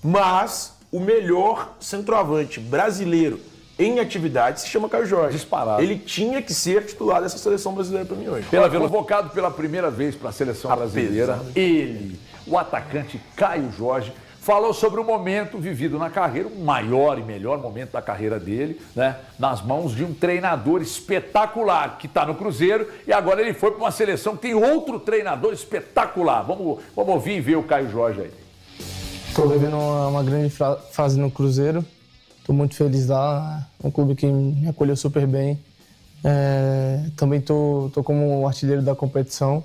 Mas o melhor centroavante brasileiro em atividade se chama Caio Jorge. Disparado. Ele tinha que ser titular dessa seleção brasileira para mim hoje. Convocado pela primeira vez para a seleção brasileira, ele, o atacante Caio Jorge, falou sobre o momento vivido na carreira, o maior e melhor momento da carreira dele, né? Nas mãos de um treinador espetacular que está no Cruzeiro e agora ele foi para uma seleção que tem outro treinador espetacular. Vamos ouvir e ver o Caio Jorge aí. Estou vivendo uma grande fase no Cruzeiro. Estou muito feliz lá, é um clube que me acolheu super bem. Também estou como artilheiro da competição.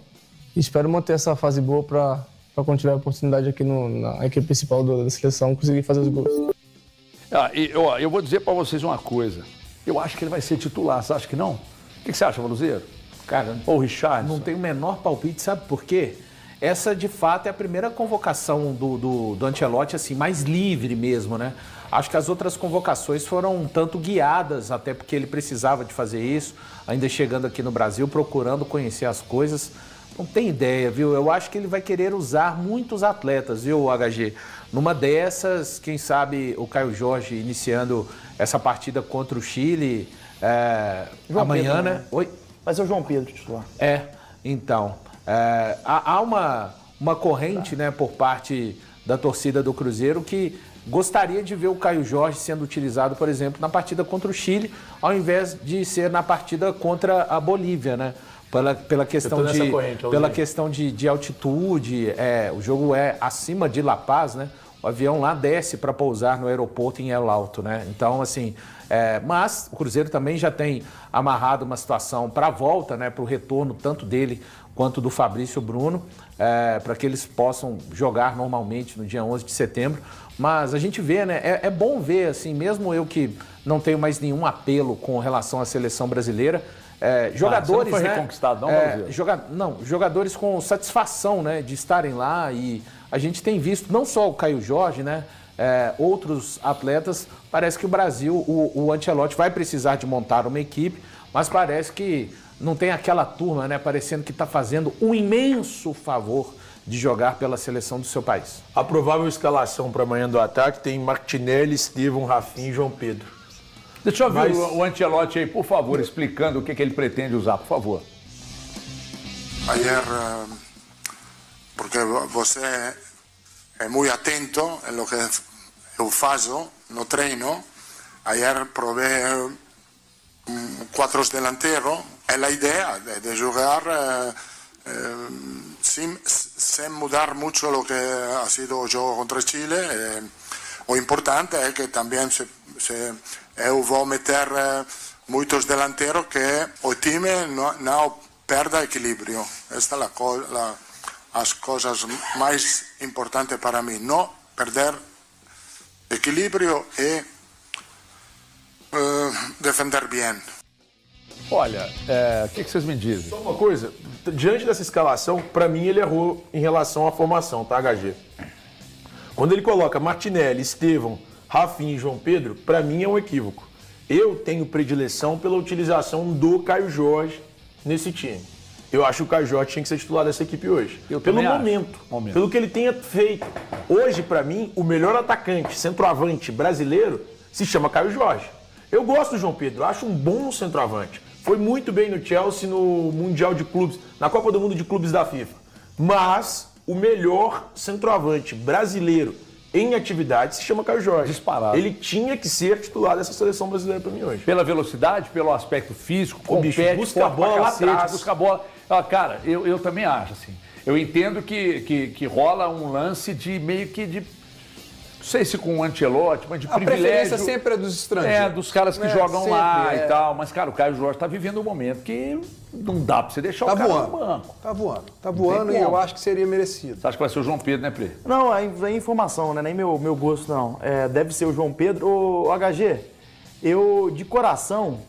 E espero manter essa fase boa para quando tiver a oportunidade aqui na equipe principal da seleção, conseguir fazer os gols. Eu vou dizer para vocês uma coisa. Eu acho que ele vai ser titular, você acha que não? O que você acha, Valuzeiro? Cara, ou o Richarlison? Não tem o menor palpite, sabe por quê? Essa, de fato, é a primeira convocação do Ancelotti, assim, mais livre mesmo, né? Acho que as outras convocações foram um tanto guiadas, até porque ele precisava de fazer isso, ainda chegando aqui no Brasil, procurando conhecer as coisas. Não tem ideia, viu? Eu acho que ele vai querer usar muitos atletas, viu, HG? Numa dessas, quem sabe o Caio Jorge iniciando essa partida contra o Chile amanhã, Pedro, né? Oi? Vai ser o João Pedro titular. Então, há uma corrente, né, por parte da torcida do Cruzeiro que gostaria de ver o Caio Jorge sendo utilizado, por exemplo, na partida contra o Chile, ao invés de ser na partida contra a Bolívia, né? Pela questão de altitude, o jogo é acima de La Paz, né? O avião lá desce para pousar no aeroporto em El Alto, né? Então, assim, mas o Cruzeiro também já tem amarrado uma situação para a volta, né? Para o retorno tanto dele quanto do Fabrício Bruno, para que eles possam jogar normalmente no dia 11 de setembro. Mas a gente vê, né? É bom ver, assim, mesmo eu que não tenho mais nenhum apelo com relação à seleção brasileira, jogadores, você não foi né? reconquistado, não, jogadores com satisfação, né, de estarem lá, e a gente tem visto não só o Caio Jorge, né, outros atletas. Parece que o Brasil, o Ancelotti vai precisar de montar uma equipe, mas parece que não tem aquela turma, né, parecendo que está fazendo um imenso favor de jogar pela seleção do seu país. A provável escalação para amanhã do ataque tem Martinelli, Estevão, Rafinha e João Pedro. Deixa eu ver o Ancelotti aí, por favor, explicando o que ele pretende usar, por favor. Ayer, porque você é muito atento em lo que eu faço no treino, ayer provei 4 delanteros. É a ideia de jogar sem mudar muito o que ha sido o jogo contra Chile. O importante é que também eu vou meter muitos delanteros que o time não perda equilíbrio. Esta é as coisas mais importantes para mim. Não perder equilíbrio e defender bem. Olha, o que vocês me dizem? Só uma coisa, diante dessa escalação, para mim ele errou em relação à formação, tá, HG? Quando ele coloca Martinelli, Estevão, Rafinha e João Pedro, para mim é um equívoco. Eu tenho predileção pela utilização do Caio Jorge nesse time. Eu acho que o Caio Jorge tinha que ser titular dessa equipe hoje. Pelo momento, pelo que ele tenha feito. Hoje, para mim, o melhor atacante, centroavante brasileiro se chama Caio Jorge. Eu gosto do João Pedro, acho um bom centroavante. Foi muito bem no Chelsea, no Mundial de Clubes, na Copa do Mundo de Clubes da FIFA. Mas o melhor centroavante brasileiro em atividade se chama Caio Jorge. Disparado. Ele tinha que ser titular dessa seleção brasileira para mim hoje. Pela velocidade, pelo aspecto físico, compete, busca a bola lá atrás. Busca a bola. Cara, eu também acho, assim. Eu entendo que rola um lance de meio que de... Não sei se com o Ancelotti, mas de privilégio. A preferência sempre é dos estrangeiros. Dos caras que jogam sempre, lá e tal. Mas, cara, o Caio Jorge está vivendo um momento que não dá para você deixar o cara no banco. Tá voando e eu acho que seria merecido. Você acha que vai ser o João Pedro, né, Plê? Não, é informação, né? Nem meu gosto, não. Deve ser o João Pedro. Ô, HG, eu, de coração,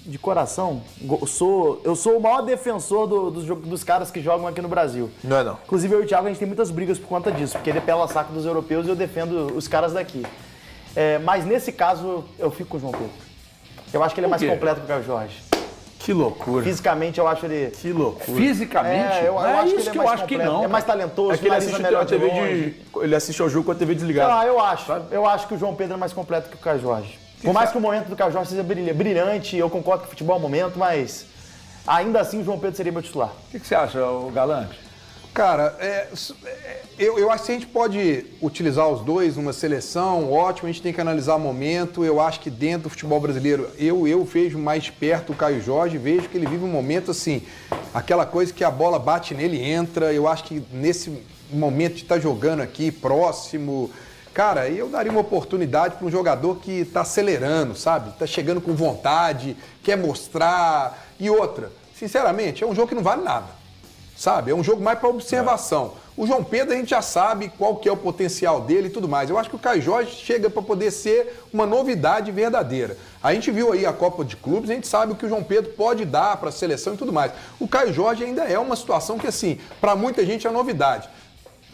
eu sou o maior defensor dos caras que jogam aqui no Brasil. Não é não. Inclusive, eu e o Thiago, a gente tem muitas brigas por conta disso, porque ele é pela saco dos europeus e eu defendo os caras daqui. Mas nesse caso, eu fico com o João Pedro. Eu acho que ele é mais completo que o Caio Jorge. Que loucura. Fisicamente, eu acho ele... Que loucura. Fisicamente? Eu acho que ele é mais acho que completo. não. É mais talentoso, É que ele finaliza assiste melhor a de TV longe. ele assiste ao jogo com a TV desligada. Ah, eu acho. Eu acho que o João Pedro é mais completo que o Caio Jorge. Por mais que o momento do Caio Jorge seja brilhante, eu concordo que o futebol é o momento, mas ainda assim o João Pedro seria meu titular. O que você acha, Galante? Cara, eu acho que a gente pode utilizar os dois numa seleção, ótimo, a gente tem que analisar o momento. Eu acho que dentro do futebol brasileiro, eu vejo mais perto o Caio Jorge, vejo que ele vive um momento assim, aquela coisa que a bola bate nele e entra. Eu acho que nesse momento de estar jogando aqui, próximo, cara, eu daria uma oportunidade para um jogador que está acelerando, sabe? Está chegando com vontade, quer mostrar. E outra, sinceramente, é um jogo que não vale nada. Sabe? É um jogo mais para observação. O João Pedro a gente já sabe qual que é o potencial dele e tudo mais. Eu acho que o Caio Jorge chega para poder ser uma novidade verdadeira. A gente viu aí a Copa de Clubes, a gente sabe o que o João Pedro pode dar para a seleção e tudo mais. O Caio Jorge ainda é uma situação que, assim, para muita gente é novidade.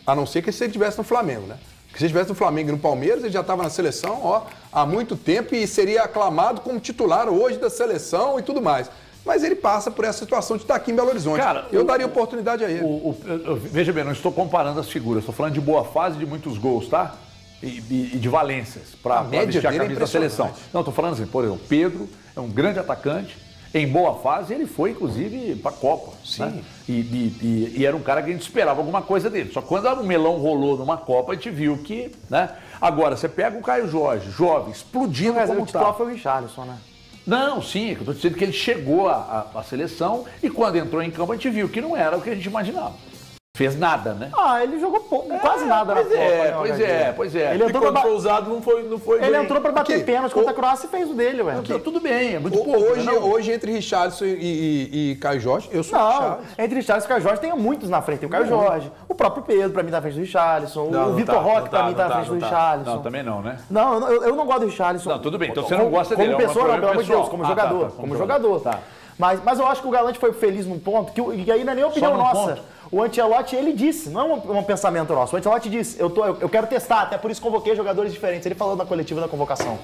A não ser que se ele estivesse no Flamengo, né? Porque se ele estivesse no Flamengo e no Palmeiras, ele já estava na seleção há muito tempo e seria aclamado como titular hoje da seleção e tudo mais. Mas ele passa por essa situação de estar aqui em Belo Horizonte. Cara, eu daria oportunidade a ele. Veja bem, não estou comparando as figuras, estou falando de boa fase e de muitos gols, tá? E de valências para vestir a camisa da seleção. Não, estou falando assim, por exemplo, Pedro é um grande atacante, em boa fase ele foi, inclusive, para a Copa. Sim. Né? E era um cara que a gente esperava alguma coisa dele. Só que quando o melão rolou numa Copa, a gente viu que, né? Agora, você pega o Caio Jorge, jovem, explodindo como o titular foi o Richarlison, né? Não, sim, eu estou dizendo que ele chegou à seleção e quando entrou em campo a gente viu que não era o que a gente imaginava. Fez nada, né? Ele jogou quase nada na Copa. Pois é. Ele entrou quando foi usado, não foi Ele bem. entrou para bater pênalti contra a Croácia e fez o dele, ué. Tudo bem, é muito pouco. Hoje, entre Richarlison e Caio Jorge, eu sou o Richarlison. Entre Richarlison e Caio Jorge tem muitos na frente. Tem o Caio Jorge, o próprio Pedro, para mim, tá na frente do Richarlison. O Vitor Roque, para mim, tá na frente do Richarlison. Não, também não, né? Não, eu não gosto do Richarlison. Não, tudo bem, então você não gosta dele. Como pessoa, não, pelo amor de Deus, como jogador. Como jogador. Mas eu acho que o Galante foi feliz num ponto, que aí não é nem opinião nossa. O Ancelotti, ele disse, não é um pensamento nosso, o Ancelotti disse, eu quero testar, até por isso convoquei jogadores diferentes. Ele falou na coletiva da convocação.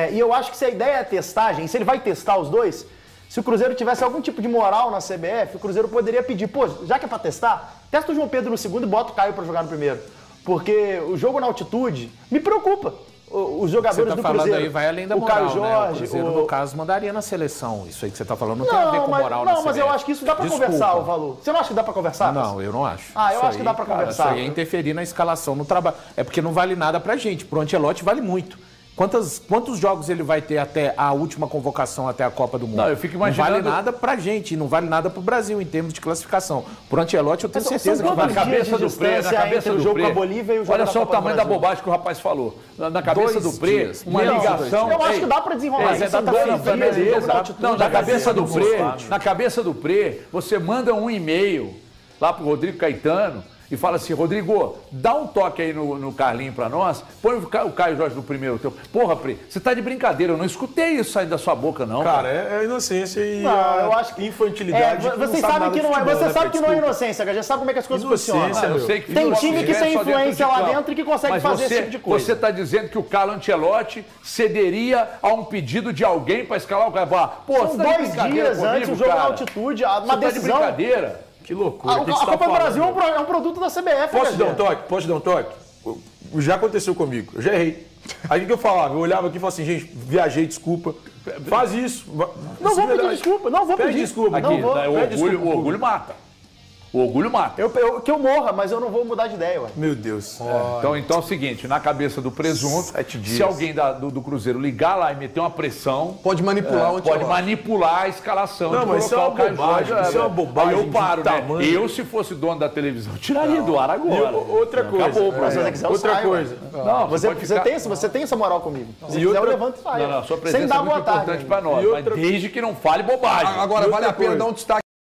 E eu acho que se a ideia é testagem, se ele vai testar os dois, se o Cruzeiro tivesse algum tipo de moral na CBF, o Cruzeiro poderia pedir, pô, já que é pra testar, testa o João Pedro no segundo e bota o Caio pra jogar no primeiro. Porque o jogo na altitude me preocupa. Os jogadores do Cruzeiro, aí vai além da moral, o Caio Jorge, né? O Cruzeiro, no caso, mandaria na seleção. Isso aí que você está falando não tem a ver com moral na Não, mas eu acho que isso dá para conversar, o Valor. Você não acha que dá para conversar? Não, eu não acho. Eu acho que dá para conversar. Isso aí é interferir na escalação, no trabalho. É porque não vale nada pra gente. Pro Ancelotti vale muito. Quantos jogos ele vai ter até a última convocação, até a Copa do Mundo? Não, eu fico imaginando... Não vale nada pra gente, não vale nada pro Brasil em termos de classificação. Pro Ancelotti eu tenho certeza que vale. Na cabeça do Pré, o jogo com a Bolívia e o jogo olha só o tamanho da bobagem que o rapaz falou. Na cabeça do Pré, uma ligação... Eu acho que dá pra desenrolar isso. Não, na cabeça do Pré, você manda um e-mail lá pro Rodrigo Caetano e fala assim, Rodrigo, dá um toque aí no Carlinho pra nós, põe o Caio Jorge no primeiro teu. Porra, Pri, você tá de brincadeira, eu não escutei isso sair da sua boca, não. Cara, é inocência e eu acho que infantilidade. Você sabe que não é inocência, já sabe como é que as coisas funcionam. Eu sei que tem time que tem influência lá dentro e que consegue fazer esse tipo de coisa. Você tá dizendo que o Carlo Ancelotti cederia a um pedido de alguém pra escalar o cara? Pô, são 2 dias antes, o jogo na altitude, uma decisão... Tá de brincadeira? Que loucura. A Copa do Brasil é um produto da CBF. Posso dar um toque? Já aconteceu comigo. Eu já errei. Aí o que eu falava? Eu olhava aqui e falava assim, gente, viajei, desculpa. Faz isso. Não vou pedir desculpa. Não vou pedir desculpa. Aqui, o orgulho mata. O orgulho mata. Que eu morra, mas eu não vou mudar de ideia, ué. Meu Deus. Então é o seguinte, na cabeça do presunto, se alguém do Cruzeiro ligar lá e meter uma pressão... Pode manipular o Pode manipular a escalação. Não, mas isso é uma bobagem. Isso é uma bobagem. Aí eu paro, né? Eu, se fosse dono da televisão, tiraria do ar agora. Outra coisa. Acabou o processo. Outra coisa. Não, você tem essa moral comigo. Se quiser, eu levanto e saio. Não, sua presença é muito importante pra nós. Mas desde que não fale bobagem. Agora, vale a pena dar um destaque